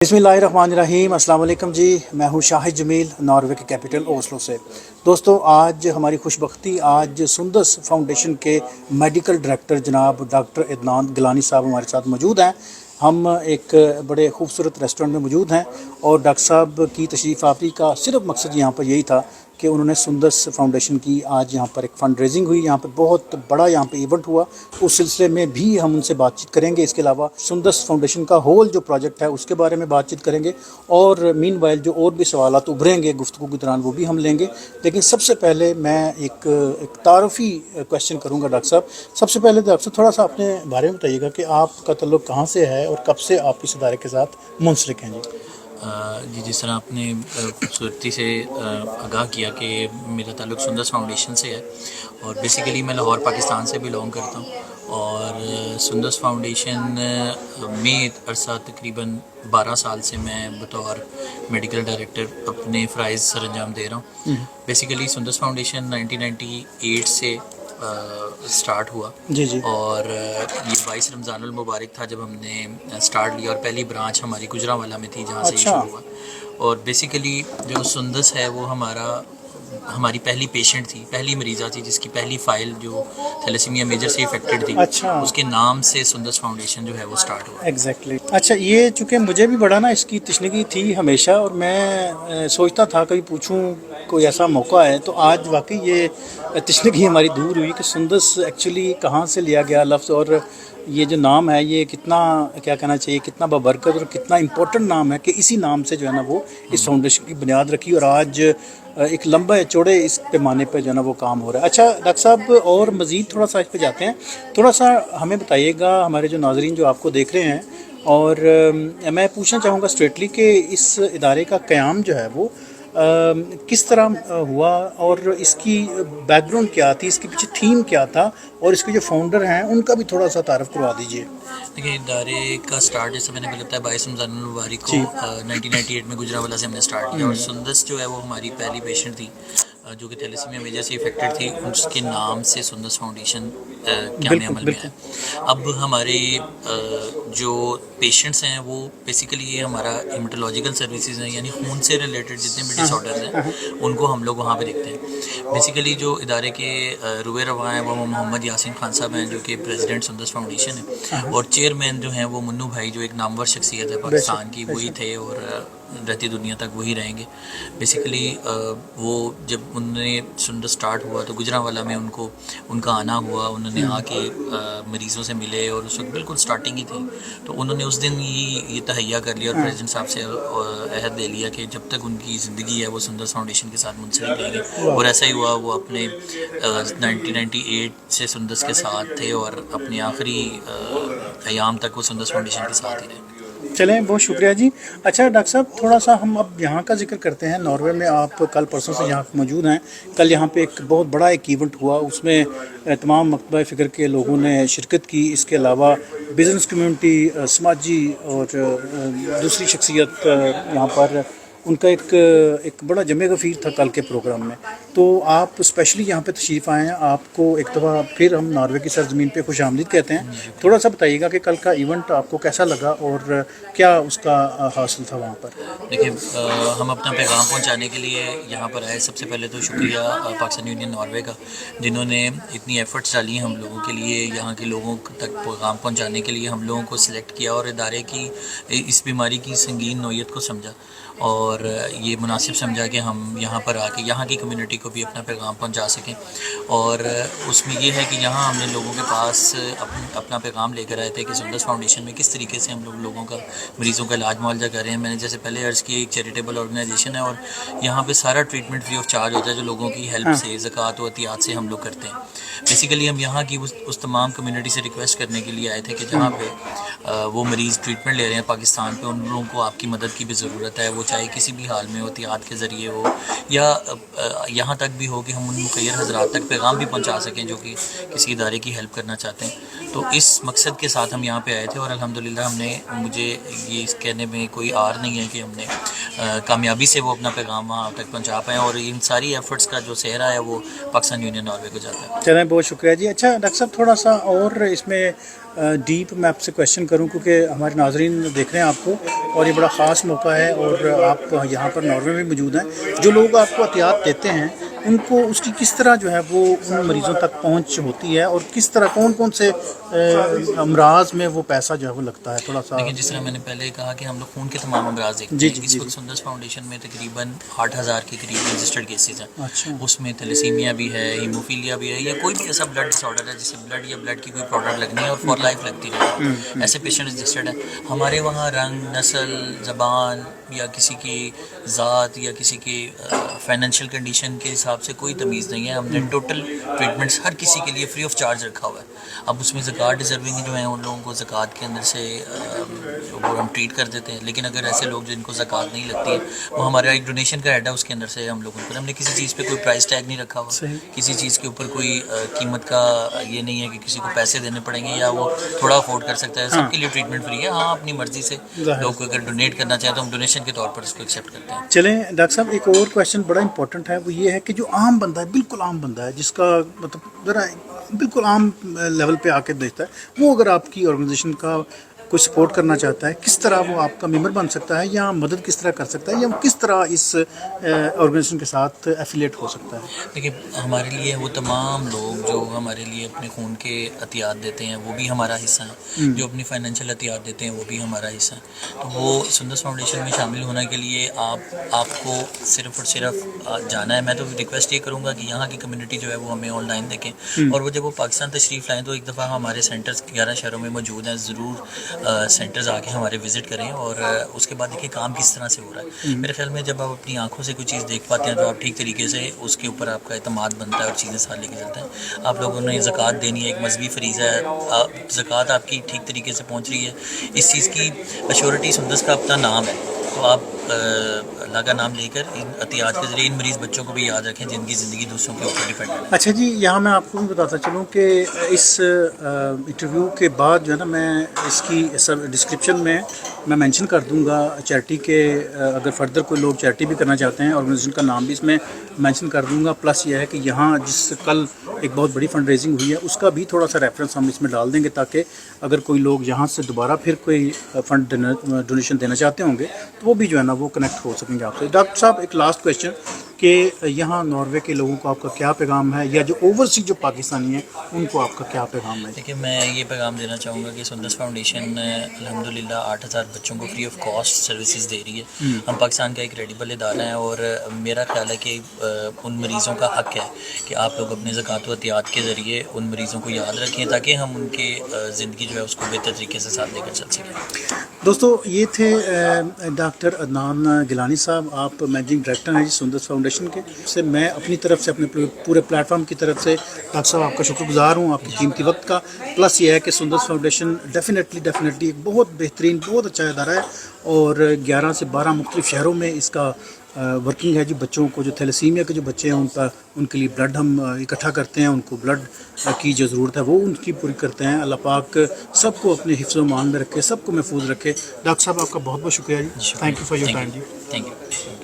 बिस्मिल्लाहिर्रहमानिर्रहीम। अस्सलाम वालेकुम जी, मैं हूँ शाहिद जमील, नॉर्वे के कैपिटल ओस्लो से। दोस्तों, आज हमारी खुशबख्ती, आज सुंदस फाउंडेशन के मेडिकल डायरेक्टर जनाब डॉक्टर इदनान गिलानी साहब हमारे साथ मौजूद हैं। हम एक बड़े खूबसूरत रेस्टोरेंट में मौजूद हैं और डॉक्टर साहब की तशरीफ़ आवरी का सिर्फ मकसद यहाँ पर यही था कि उन्होंने सुंदस फाउंडेशन की आज यहाँ पर एक फ़ंड रेजिंग हुई, यहाँ पर बहुत बड़ा यहाँ पे इवेंट हुआ, उस सिलसिले में भी हम उनसे बातचीत करेंगे। इसके अलावा सुंदस फाउंडेशन का होल जो प्रोजेक्ट है उसके बारे में बातचीत करेंगे और मीनवाइल जो और भी सवालात उभरेंगे गुफ्तगू के दौरान वो भी हम लेंगे। लेकिन सबसे पहले मैं एक तारुफी क्वेश्चन करूँगा डॉक्टर साहब। सबसे पहले डॉक्टर साहब थोड़ा सा अपने बारे में बताइएगा कि आपका ताल्लुक़ कहाँ से है और कब से आप इस इदारे के साथ मुंसलिक हैं जी। जिस तरह आपने खूबसूरती से आगाह किया कि मेरा ताल्लुक़ सुंदस फाउंडेशन से है और बेसिकली मैं लाहौर पाकिस्तान से बिलोंग करता हूँ और सुंदस फाउंडेशन में अरसा तकरीबन 12 साल से मैं बतौर मेडिकल डायरेक्टर अपने फ़राइज़ सर अंजाम दे रहा हूँ। बेसिकली सुंदस फाउंडेशन 1998 से स्टार्ट हुआ जी और ये 22 रमज़ानुल मुबारक था जब हमने स्टार्ट लिया और पहली ब्रांच हमारी गुजरांवाला में थी जहाँ से ये शुरू हुआ। और बेसिकली जो सुंदस है वो हमारी पहली पेशेंट थी, पहली मरीज़ा थी जिसकी पहली फ़ाइल जो थैलेसीमिया मेजर से इफेक्टेड थी। उसके नाम से सुंदस फाउंडेशन जो है वो स्टार्ट हुआ। एग्जैक्टली अच्छा, ये चूँकि मुझे भी बड़ा ना इसकी तशनीगी थी हमेशा और मैं सोचता था कभी पूछूं कोई ऐसा मौका है, तो आज वाकई ये तशनीगी हमारी दूर हुई कि सुंदस एक्चुअली कहाँ से लिया गया लफ्ज़ और ये जो नाम है ये कितना, क्या कहना चाहिए, कितना बाबरकत और कितना इम्पोर्टेंट नाम है कि इसी नाम से जो है ना वो इस फाउंडेशन की बुनियाद रखी और आज एक लंबे चौड़े इस पैमाने पर जो है ना वो काम हो रहा है। अच्छा डॉक्टर साहब, और मज़ीद थोड़ा सा इस पर जाते हैं, थोड़ा सा हमें बताइएगा, हमारे जो नाज़रीन जो आपको देख रहे हैं, और मैं पूछना चाहूँगा स्ट्रेटली कि इस इदारे का क़याम जो है वो किस तरह हुआ और इसकी बैकग्राउंड क्या थी, इसके पीछे थीम क्या था और इसके जो फाउंडर हैं उनका भी थोड़ा सा तारफ़ करवा दीजिए। देखिए, इदारे का स्टार्ट जैसे मैंने पहले बताया 22 रमज़ानुल मुबारक को 1998 में गुजरांवाला से हमने स्टार्ट किया और सुंदस जो है वो हमारी पहली पेशेंट थी जो कि थैलेसीमिया मेजर से इफेक्टेड थी। उसके नाम से सुंदस फाउंडेशन क़याम अमल में है। अब हमारे जो पेशेंट्स हैं वो बेसिकली ये हमारा हेमेटोलॉजिकल सर्विसेज हैं, यानी खून से रिलेटेड जितने भी डिसऑर्डर्स हैं उनको हम लोग वहाँ पे देखते हैं। बेसिकली जो इदारे के रुए रवा हैं वो मोहम्मद यासीन खान साहब हैं जो कि प्रेसिडेंट सुंदस फाउंडेशन है और चेयरमैन जो हैं वो मुन्नू भाई जो एक नामवर शख्सियत है पाकिस्तान की, वही थे और रहती दुनिया तक वही रहेंगे। बेसिकली वो जब उन्होंने सुंदस स्टार्ट हुआ तो गुजरांवाला में उनका आना हुआ, उन्होंने आके मरीज़ों से मिले और उस वक्त बिल्कुल स्टार्टिंग ही थी, तो उन्होंने उस दिन ये तहैया कर लिया और प्रेसिडेंट साहब से अहद ले लिया कि जब तक उनकी ज़िंदगी है वो सुंदस फाउंडेशन के साथ मुंसलिक रहेंगे। और ऐसा ही हुआ, वो अपने 1998 से सुंदस के साथ थे और अपने आखिरी अयाम तक वो सुंदस फाउंडेशन के साथ ही रहे। चलें, बहुत शुक्रिया जी। अच्छा डॉक्टर साहब, थोड़ा सा हम अब यहाँ का जिक्र करते हैं। नॉर्वे में आप कल परसों से यहाँ मौजूद हैं। कल यहाँ पे एक बहुत बड़ा एक इवेंट हुआ, उसमें तमाम मकतबा फ़िक्र के लोगों ने शिरकत की। इसके अलावा बिज़नेस कम्यूनिटी, समाजी और दूसरी शख्सियत यहाँ पर उनका एक बड़ा जमे गफ़ीर था कल के प्रोग्राम में। तो आप स्पेशली यहाँ पे तशरीफ़ आए हैं, आपको एक दफ़ा फिर हम नॉर्वे की सरज़मीन पे खुश आमदीद कहते हैं। थोड़ा सा बताइएगा कि कल का इवेंट आपको कैसा लगा और क्या उसका हासिल था वहाँ पर। देखिए, हम अपना पैगाम पहुँचाने के लिए यहाँ पर आए। सबसे पहले तो शुक्रिया पाकिस्तान यूनियन नॉर्वे का, जिन्होंने इतनी एफ़र्ट्स डाली हम लोगों के लिए, यहाँ के लोगों तक पैगाम पहुँचाने के लिए हम लोगों को सिलेक्ट किया और इदारे की इस बीमारी की संगीन नौयत को समझा और ये मुनासिब समझा कि हम यहाँ पर आके यहाँ की कम्युनिटी को भी अपना पैगाम पहुँचा सकें। और उसमें ये है कि यहाँ हमने लोगों के पास अपना पैगाम लेकर आए थे कि सुंदस फाउंडेशन में किस तरीके से हम लोगों का, मरीज़ों का इलाज मुआवजा कर रहे हैं। मैंने जैसे पहले अर्ज़ की, एक चैरिटेबल ऑर्गेनाइजेशन है और यहाँ पे सारा ट्रीटमेंट फ्री ऑफ चार्ज होता है जो लोगों की हेल्प से, ज़कात व एहतियात से हम लोग करते हैं। बेसिकली हम यहाँ की उस तमाम कम्युनिटी से रिक्वेस्ट करने के लिए आए थे कि जहाँ पे वो मरीज़ ट्रीटमेंट ले रहे हैं पाकिस्तान पे, उन लोगों को आपकी मदद की भी ज़रूरत है। वो चाहे किसी भी हाल में हो, एहतियात के ज़रिए हो या यहाँ तक भी हो कि हम उन मुखैर हज़रात तक पैगाम भी पहुँचा सकें जो कि किसी इदारे की हेल्प करना चाहते हैं। तो इस मकसद के साथ हम यहाँ पे आए थे और अल्हम्दुलिल्लाह मुझे ये इस कहने में कोई आर नहीं है कि हमने کامیابی سے وہ اپنا پیغام وہاں تک پہنچا پائیں، اور ان ساری ایفرٹس کا جو سہرا ہے وہ پاکستان یونین ناروے کو جاتا ہے۔ چلیں بہت شکریہ جی۔ اچھا ڈاکٹر صاحب تھوڑا سا اور اس میں ڈیپ میں آپ سے کویشچن کروں، کیونکہ ہمارے ناظرین دیکھ رہے ہیں آپ کو، اور یہ بڑا خاص موقع ہے، اور آپ یہاں پر ناروے میں موجود ہیں۔ جو لوگ آپ کو احتیاط دیتے ہیں ان کو اس کی کس طرح جو ہے وہ ان مریضوں تک پہنچ ہوتی ہے، اور کس طرح کون کون سے امراض میں وہ پیسہ جو ہے وہ لگتا ہے، تھوڑا سا؟ لیکن جس طرح میں نے پہلے کہا کہ ہم لوگ خون کے تمام امراض دیکھتے جی ہیں، جی اس جی وقت سندس فاؤنڈیشن میں تقریباً 8,000 کے قریب رجسٹرڈ کیسز ہیں۔ اچھا اس میں تھیلیسیمیا بھی ہے، ہیموفیلیا بھی ہے، یا کوئی بھی ایسا بلڈ ڈس آرڈر ہے جسے بلڈ یا بلڈ کی کوئی پروڈکٹ لگنی ہے اور فار لائف لگتی رہتی ہے، ایسے پیشنٹ رجسٹرڈ ہیں ہمارے وہاں۔ رنگ، نسل، زبان یا کسی کی ذات یا کسی کی فائنینشیل کنڈیشن کے حساب سے کوئی تمیز نہیں ہے۔ ہم نے ٹوٹل ٹریٹمنٹس ہر کسی کے لیے فری آف چارج رکھا ہوا ہے۔ اب اس میں زکوٰۃ ڈیزرونگ جو ہیں ان لوگوں کو زکوٰۃ کے اندر سے وہ ہم ٹریٹ کر دیتے ہیں، لیکن اگر ایسے لوگ جن کو زکوٰۃ نہیں لگتی ہے، وہ ہمارا ایک ڈونیشن کا ہیڈ ہے، اس کے اندر سے ہم لوگوں کو، ہم نے کسی چیز پہ کوئی پرائز ٹیگ نہیں رکھا ہوا، کسی چیز کے اوپر کوئی قیمت کا یہ نہیں ہے کہ کسی کو پیسے دینے پڑیں گے یا وہ تھوڑا افورڈ کر سکتا ہے۔ سب کے لیے ٹریٹمنٹ فری ہے۔ ہاں اپنی مرضی سے لوگ کو اگر ڈونیٹ کرنا چاہیں تو ہم ڈونیشن کے طور پر اس کو ایکسیپٹ کرتے ہیں۔ چلیں ڈاکٹر صاحب ایک اور کویشچن بڑا امپورٹنٹ ہے، وہ یہ ہے کہ جو عام بندہ ہے، بالکل عام بندہ ہے، جس کا مطلب ذرا بالکل عام لیول پہ آ کے دیکھتا ہے، وہ اگر آپ کی آرگنائزیشن کا کوئی سپورٹ کرنا چاہتا ہے، کس طرح وہ آپ کا ممبر بن سکتا ہے، یا مدد کس طرح کر سکتا ہے، یا کس طرح اس آرگنائزیشن کے ساتھ ایفیلیٹ ہو سکتا ہے؟ دیکھیے ہمارے لیے وہ تمام لوگ جو ہمارے لیے اپنے خون کے عطیات دیتے ہیں وہ بھی ہمارا حصہ ہیں، جو اپنی فائنینشیل عطیات دیتے ہیں وہ بھی ہمارا حصہ ہیں۔ تو وہ سندس فاؤنڈیشن میں شامل ہونے کے لیے آپ کو صرف اور صرف جانا ہے۔ میں تو ریکویسٹ یہ کروں گا کہ یہاں کی کمیونٹی جو ہے وہ ہمیں آن لائن دیکھیں، اور وہ جب وہ پاکستان تشریف لائیں تو ایک دفعہ ہمارے سینٹرز 11 شہروں میں موجود ہیں، ضرور سینٹرز آ کے ہمارے وزٹ کریں، اور اس کے بعد دیکھیں کام کس طرح سے ہو رہا ہے۔ میرے خیال میں جب آپ اپنی آنکھوں سے کوئی چیز دیکھ پاتے ہیں تو آپ ٹھیک طریقے سے اس کے اوپر آپ کا اعتماد بنتا ہے اور چیزیں ساتھ لے کے چلتے ہیں۔ آپ لوگوں نے زکوٰۃ دینی ہے، ایک مذہبی فریضہ ہے، زکوٰۃ آپ کی ٹھیک طریقے سے پہنچ رہی ہے، اس چیز کی ایشورٹی سندس کا اپنا نام ہے، تو آپ اللہ کا نام لے کر ان عطیات کے ذریعے ان مریض بچوں کو بھی یاد رکھیں جن کی زندگی دوسروں کے اوپر ڈیپینڈ ہے۔ اچھا جی، یہاں میں آپ کو بھی بتاتا چلوں کہ اس انٹرویو کے بعد جو ہے نا، میں اس کی ڈسکرپشن میں مینشن کر دوں گا چیریٹی کے، اگر فردر کوئی لوگ چیریٹی بھی کرنا چاہتے ہیں، آرگنائزیشن کا نام بھی اس میں مینشن کر دوں گا، پلس یہ ہے کہ یہاں جس کل ایک بہت بڑی فنڈ ریزنگ ہوئی ہے اس کا بھی تھوڑا سا ریفرنس ہم اس میں ڈال دیں گے، تاکہ اگر کوئی لوگ یہاں سے دوبارہ پھر کوئی فنڈ ڈونیشن دینا چاہتے ہوں گے تو وہ بھی جو ہے نا وہ کنیکٹ ہو سکیں گے آپ سے۔ ڈاکٹر صاحب ایک لاسٹ کویشچن کہ یہاں ناروے کے لوگوں کو آپ کا کیا پیغام ہے، یا جو اوورسیز جو پاکستانی ہیں ان کو آپ کا کیا پیغام ہے؟ دیکھیے میں یہ پیغام دینا چاہوں گا کہ سندس فاؤنڈیشن الحمدللہ 8,000 بچوں کو فری آف کاسٹ سروسز دے رہی ہے۔ ہم پاکستان کا ایک کریڈیبل ادارہ ہیں، اور میرا خیال ہے کہ ان مریضوں کا حق ہے کہ آپ لوگ اپنے زکوٰۃ و عطیات کے ذریعے ان مریضوں کو یاد رکھیں، تاکہ ہم ان کے زندگی جو ہے اس کو بہتر طریقے سے ساتھ لے کر چل سکیں۔ دوستو یہ تھے ڈاکٹر عدنان گیلانی صاحب، آپ مینیجنگ ڈائریکٹر ہیں جی سندس فاؤنڈیشن کے۔ سے میں اپنی طرف سے، اپنے پورے پلیٹ فارم کی طرف سے ڈاکٹر صاحب آپ کا شکر گزار ہوں، آپ کی قیمتی وقت کا۔ پلس یہ ہے کہ سندس فاؤنڈیشن ڈیفینیٹلی ایک بہت بہترین، بہت اچھا ادارہ ہے، اور 11 سے 12 مختلف شہروں میں اس کا ورکنگ ہے جی۔ بچوں کو جو تھیلیسیمیا کے جو بچے ہیں ان کے لیے بلڈ ہم اکٹھا کرتے ہیں، ان کو بلڈ کی جو ضرورت ہے وہ ان کی پوری کرتے ہیں۔ اللہ پاک سب کو اپنے حفظ و امان میں رکھے، سب کو محفوظ رکھے۔ ڈاکٹر صاحب آپ کا بہت بہت شکریہ جی، thank you for your time جی۔ Thank you.